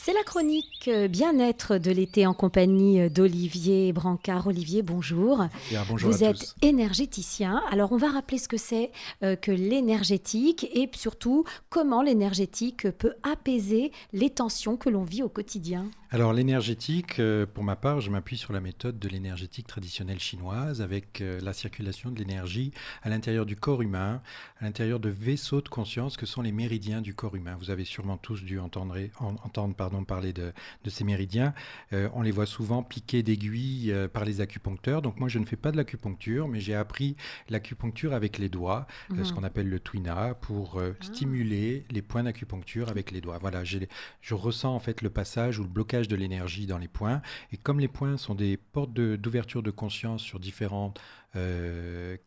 C'est la chronique bien-être de l'été en compagnie d'Olivier Brancard. Olivier, bonjour. Bien, bonjour Vous à êtes tous. énergéticien. Alors, on va rappeler ce que c'est que l'énergétique et surtout comment l'énergétique peut apaiser les tensions que l'on vit au quotidien. Alors l'énergétique, pour ma part, je m'appuie sur la méthode de l'énergétique traditionnelle chinoise avec la circulation de l'énergie à l'intérieur du corps humain, à l'intérieur de vaisseaux de conscience que sont les méridiens du corps humain. Vous avez sûrement tous dû entendre parler de ces méridiens. On les voit souvent piqués d'aiguilles par les acupuncteurs. Donc moi, je ne fais pas de l'acupuncture, mais j'ai appris l'acupuncture avec les doigts, ce qu'on appelle le tuina, pour stimuler les points d'acupuncture avec les doigts. Voilà, je ressens en fait le passage ou le blocage de l'énergie dans les points. Et comme les points sont des portes d'ouverture de conscience sur différentes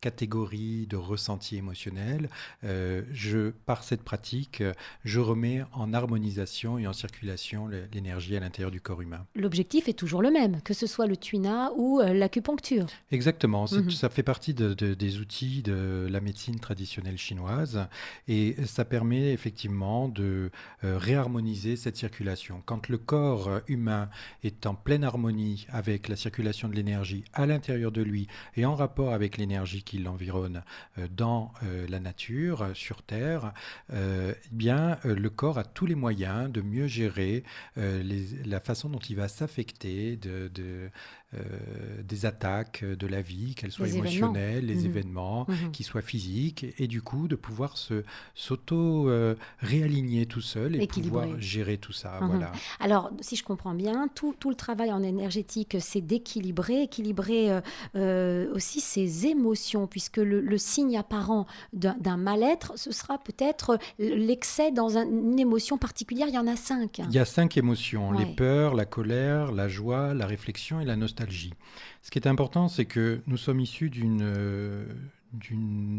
catégories de ressentis émotionnels, par cette pratique, je remets en harmonisation et en circulation l'énergie à l'intérieur du corps humain. L'objectif est toujours le même, que ce soit le tuina ou l'acupuncture. Exactement, ça fait partie des outils de la médecine traditionnelle chinoise et ça permet effectivement de réharmoniser cette circulation. Quand le corps humain est en pleine harmonie avec la circulation de l'énergie à l'intérieur de lui et en rapport avec l'énergie qui l'environne dans la nature, sur Terre, le corps a tous les moyens de mieux gérer la façon dont il va s'affecter des attaques de la vie, qu'elles soient émotionnelles, les événements, qu'ils soient physiques, et du coup de pouvoir s'auto-réaligner tout seul et pouvoir gérer tout ça. Voilà. Alors, si je comprends bien, tout le travail en énergétique, c'est d'équilibrer, équilibrer aussi ses émotions, puisque le signe apparent d'un mal-être, ce sera peut-être l'excès dans une émotion particulière. Il y en a 5. Il y a 5 émotions, les peurs, la colère, la joie, la réflexion et la nostalgie. Ce qui est important, c'est que nous sommes issus d'une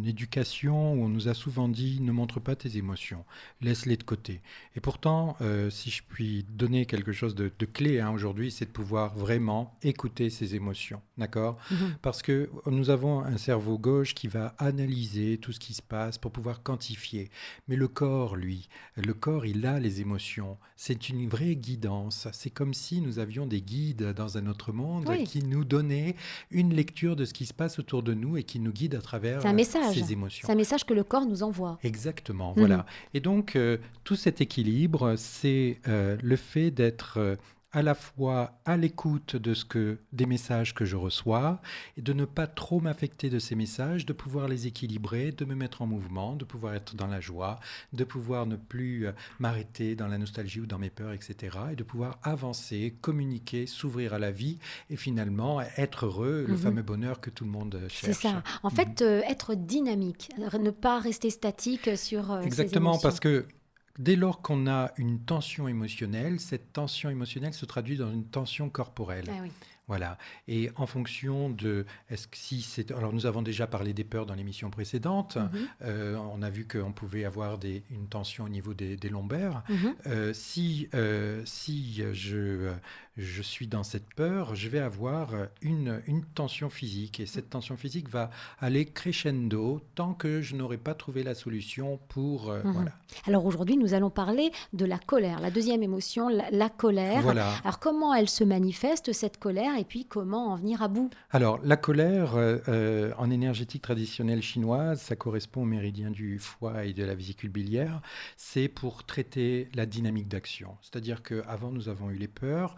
éducation où on nous a souvent dit « ne montre pas tes émotions, laisse-les de côté ». Et pourtant, si je puis donner quelque chose de clé aujourd'hui, c'est de pouvoir vraiment écouter ses émotions, d'accord ? Parce que nous avons un cerveau gauche qui va analyser tout ce qui se passe pour pouvoir quantifier. Mais le corps, lui, il a les émotions. C'est une vraie guidance. C'est comme si nous avions des guides dans un autre monde qui nous donnaient une lecture de ce qui se passe autour de nous et qui nous guident à travers c'est un message. ces émotions. C'est un message que le corps nous envoie. Exactement, voilà. Et donc, tout cet équilibre, c'est le fait d'être à la fois à l'écoute des messages que je reçois et de ne pas trop m'affecter de ces messages, de pouvoir les équilibrer, de me mettre en mouvement, de pouvoir être dans la joie, de pouvoir ne plus m'arrêter dans la nostalgie ou dans mes peurs, etc. Et de pouvoir avancer, communiquer, s'ouvrir à la vie et finalement être heureux, le fameux bonheur que tout le monde cherche. C'est ça. En fait, être dynamique, ne pas rester statique sur Exactement, ses émotions. parce que dès lors qu'on a une tension émotionnelle, cette tension émotionnelle se traduit dans une tension corporelle. Ah oui. Voilà. Et en fonction de... Alors, nous avons déjà parlé des peurs dans l'émission précédente. On a vu qu'on pouvait avoir une tension au niveau des lombaires. Si je suis dans cette peur, je vais avoir une tension physique. Et cette tension physique va aller crescendo tant que je n'aurai pas trouvé la solution pour... voilà. Alors aujourd'hui, nous allons parler de la colère, la deuxième émotion, la colère. Voilà. Alors comment elle se manifeste, cette colère, et puis comment en venir à bout ? Alors, la colère, en énergétique traditionnelle chinoise, ça correspond au méridien du foie et de la vésicule biliaire. C'est pour traiter la dynamique d'action. C'est-à-dire qu'avant, nous avons eu les peurs,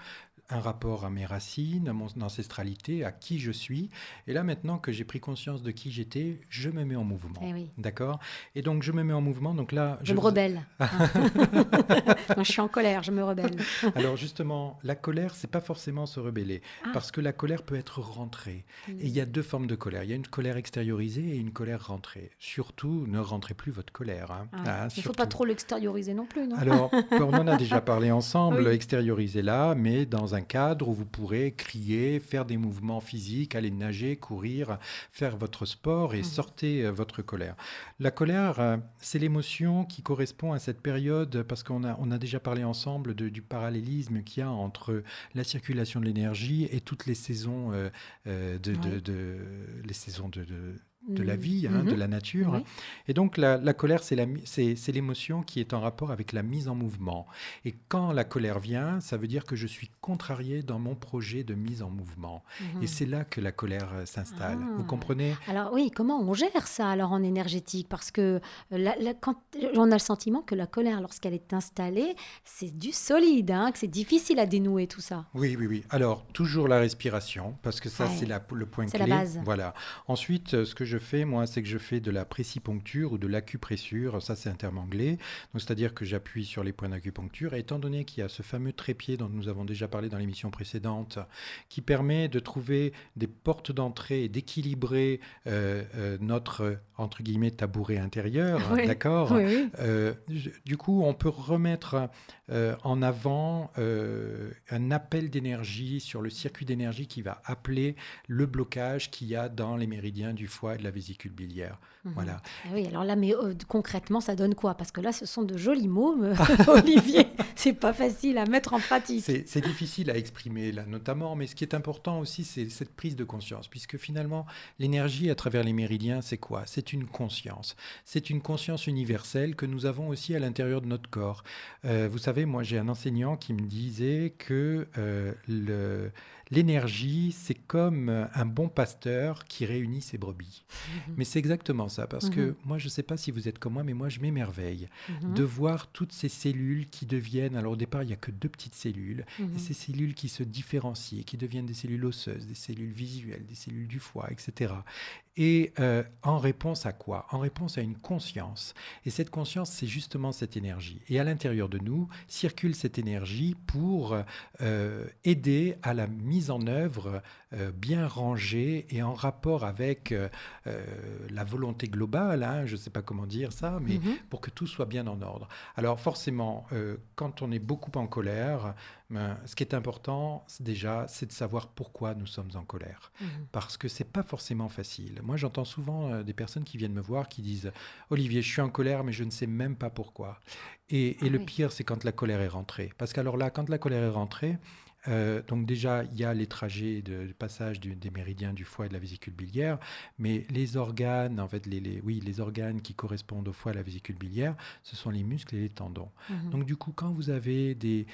un rapport à mes racines, à mon ancestralité, à qui je suis. Et là, maintenant que j'ai pris conscience de qui j'étais, je me mets en mouvement. Eh oui. D'accord ? Et donc, je me mets en mouvement. Donc là, je me rebelle. Moi, je suis en colère, je me rebelle. Alors justement, la colère, c'est pas forcément se rebeller, parce que la colère peut être rentrée. Et il y a 2 formes de colère. Il y a une colère extériorisée et une colère rentrée. Surtout, ne rentrez plus votre colère. Il ne faut pas trop l'extérioriser non plus, non ? Alors, on en a déjà parlé ensemble, extériorisez-la, mais dans un cadre où vous pourrez crier, faire des mouvements physiques, aller nager, courir, faire votre sport et sortez votre colère. La colère, c'est l'émotion qui correspond à cette période, parce qu'on a déjà parlé ensemble du parallélisme qu'il y a entre la circulation de l'énergie et toutes les saisons de la vie, de la nature. Oui. Et donc la colère, c'est l'émotion qui est en rapport avec la mise en mouvement. Et quand la colère vient, ça veut dire que je suis contrarié dans mon projet de mise en mouvement. Et c'est là que la colère s'installe. Vous Ah. comprenez? Alors oui, comment on gère ça alors en énergétique? Parce que quand on a le sentiment que la colère, lorsqu'elle est installée, c'est du solide, hein, que c'est difficile à dénouer tout ça. Oui, oui, oui. Alors, toujours la respiration, parce que ça, c'est Ouais, le point c'est clé. la base. Voilà. Ensuite, ce que je fais, moi, c'est que je fais de la pressipuncture ou de l'acupressure. Ça, c'est un terme anglais. Donc, c'est-à-dire que j'appuie sur les points d'acupuncture. Et étant donné qu'il y a ce fameux trépied dont nous avons déjà parlé dans l'émission précédente, qui permet de trouver des portes d'entrée et d'équilibrer notre, entre guillemets, tabouret intérieur, Oui, d'accord? oui, oui. Du coup, on peut remettre en avant un appel d'énergie sur le circuit d'énergie qui va appeler le blocage qu'il y a dans les méridiens du foie et de la vésicule biliaire. Voilà. Ah oui, alors là, mais concrètement, ça donne quoi? Parce que là, ce sont de jolis mots, Olivier. C'est pas facile à mettre en pratique. C'est difficile à exprimer là, notamment, mais ce qui est important aussi, c'est cette prise de conscience, puisque finalement, l'énergie à travers les méridiens, c'est quoi? C'est une conscience. C'est une conscience universelle que nous avons aussi à l'intérieur de notre corps. Vous savez, moi, j'ai un enseignant qui me disait que l'énergie, c'est comme un bon pasteur qui réunit ses brebis. Mais c'est exactement ça, parce que moi, je ne sais pas si vous êtes comme moi, mais moi, je m'émerveille de voir toutes ces cellules qui deviennent, alors au départ, il n'y a que 2 petites cellules, et ces cellules qui se différencient, qui deviennent des cellules osseuses, des cellules visuelles, des cellules du foie, etc. Et en réponse à quoi? En réponse à une conscience. Et cette conscience, c'est justement cette énergie. Et à l'intérieur de nous, circule cette énergie pour aider à la mise en œuvre bien rangée et en rapport avec la volonté globale, hein, je ne sais pas comment dire ça, mais pour que tout soit bien en ordre. Alors forcément, quand on est beaucoup en colère, ce qui est important, déjà, c'est de savoir pourquoi nous sommes en colère. Parce que ce n'est pas forcément facile. Moi, j'entends souvent des personnes qui viennent me voir qui disent « Olivier, je suis en colère, mais je ne sais même pas pourquoi. » Et le pire, c'est quand la colère est rentrée. Parce qu'alors là, quand la colère est rentrée, donc déjà, il y a les trajets de passage des méridiens du foie et de la vésicule biliaire, mais les organes, en fait, les organes qui correspondent au foie et à la vésicule biliaire, ce sont les muscles et les tendons. Donc du coup, quand vous avez des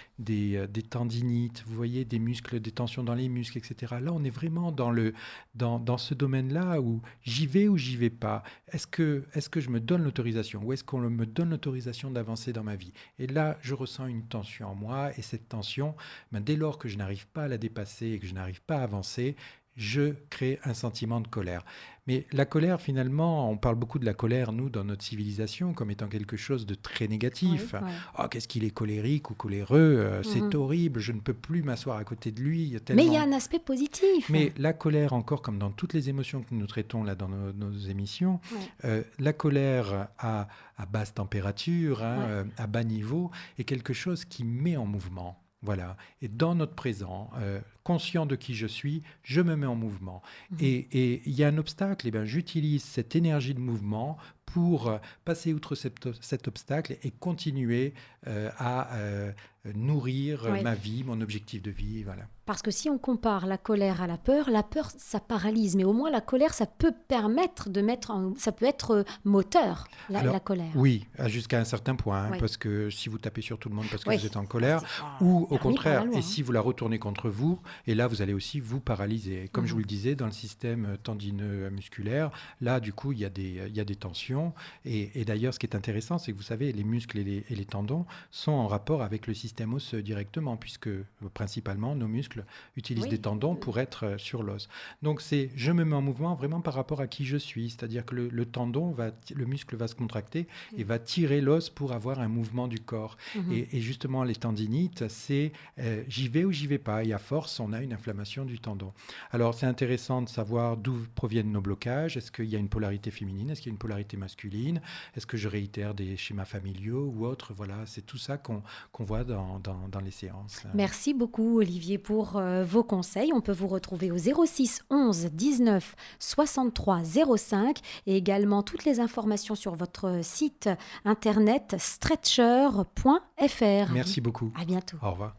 tendinites, vous voyez des muscles, des tensions dans les muscles, etc., là, on est vraiment dans ce domaine-là où j'y vais ou j'y vais pas. Est-ce que je me donne l'autorisation ou est-ce qu'on me donne l'autorisation d'avancer dans ma vie? Et là, je ressens une tension en moi et cette tension, dès lors que je n'arrive pas à la dépasser et que je n'arrive pas à avancer, je crée un sentiment de colère. Mais la colère, finalement, on parle beaucoup de la colère, nous, dans notre civilisation, comme étant quelque chose de très négatif. Oui, ouais. Oh, qu'est-ce qu'il est colérique ou coléreux, c'est horrible, je ne peux plus m'asseoir à côté de lui. Mais il y a un aspect positif. Mais la colère, encore comme dans toutes les émotions que nous traitons là dans nos émissions, la colère à basse température, à bas niveau, est quelque chose qui met en mouvement. Voilà. Et dans notre présent, conscient de qui je suis, je me mets en mouvement. Et il y a un obstacle, et bien j'utilise cette énergie de mouvement pour passer outre cet obstacle et continuer à nourrir ma vie, mon objectif de vie. Voilà. Parce que si on compare la colère à la peur, ça paralyse. Mais au moins, la colère, ça peut permettre ça peut être moteur, la colère. Oui, jusqu'à un certain point. Parce que si vous tapez sur tout le monde parce que vous êtes en colère, ou au contraire, et si vous la retournez contre vous, et là, vous allez aussi vous paralyser. Comme je vous le disais, dans le système tendineux musculaire, là, du coup, il y a des tensions. Et d'ailleurs, ce qui est intéressant, c'est que vous savez, les muscles et les tendons sont en rapport avec le système osseux directement, puisque principalement, nos muscles utilisent des tendons pour être sur l'os. Donc, je me mets en mouvement vraiment par rapport à qui je suis. C'est-à-dire que le muscle va se contracter et va tirer l'os pour avoir un mouvement du corps. Et justement, les tendinites, c'est j'y vais ou j'y vais pas. Et à force, on a une inflammation du tendon. Alors, c'est intéressant de savoir d'où proviennent nos blocages. Est-ce qu'il y a une polarité féminine? Est-ce qu'il y a une polarité masculine? Est-ce que je réitère des schémas familiaux ou autres? Voilà, c'est tout ça qu'on voit dans les séances. Merci beaucoup, Olivier, pour vos conseils. On peut vous retrouver au 06 11 19 63 05 et également toutes les informations sur votre site internet stretcher.fr. Merci beaucoup. À bientôt. Au revoir.